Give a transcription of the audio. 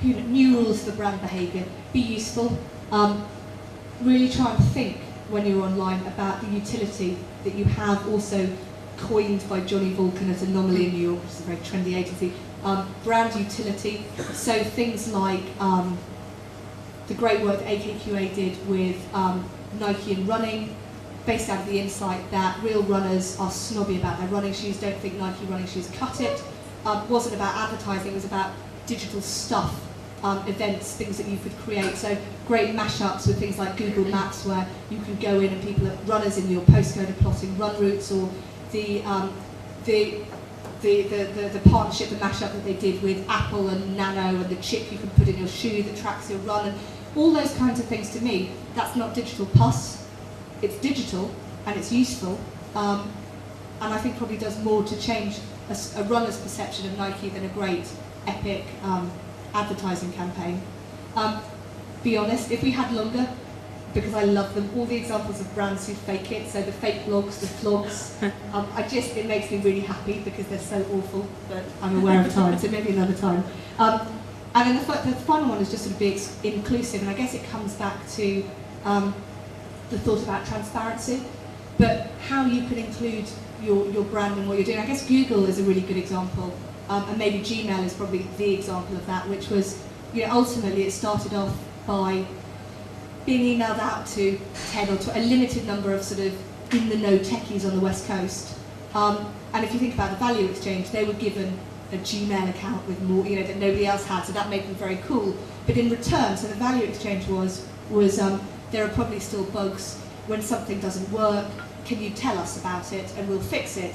new rules for brand behaviour. Be useful. Really try and think when you're online about the utility that you have, also coined by Johnny Vulcan at Anomaly in New York, which is a very trendy agency. Brand utility. So things like the great work that AKQA did with Nike and running, based out of the insight that real runners are snobby about their running shoes, don't think Nike running shoes cut it. Wasn't about advertising, it was about digital stuff, events, things that you could create. So great mashups with things like Google Maps, where you can go in and people, runners in your postcode, are plotting run routes, or the partnership, the mashup that they did with Apple and Nano, and the chip you can put in your shoe that tracks your run, and all those kinds of things. To me, that's not digital pus. It's digital and it's useful, and I think probably does more to change a runner's perception of Nike than a great, epic advertising campaign. Be honest, if we had longer, because I love them, all the examples of brands who fake it, so the fake blogs, the flogs, it makes me really happy because they're so awful, but I'm aware of time, so maybe another time. And then the final one is just sort of be inclusive, and I guess it comes back to the thought about transparency, but how you can include your brand and what you're doing. I guess Google is a really good example, and maybe Gmail is probably the example of that, which was, ultimately it started off by being emailed out to 10 or a limited number of sort of in-the-know techies on the West Coast. And if you think about the value exchange, they were given a Gmail account with more, that nobody else had, so that made them very cool. But in return, so the value exchange was there are probably still bugs. When something doesn't work, can you tell us about it and we'll fix it?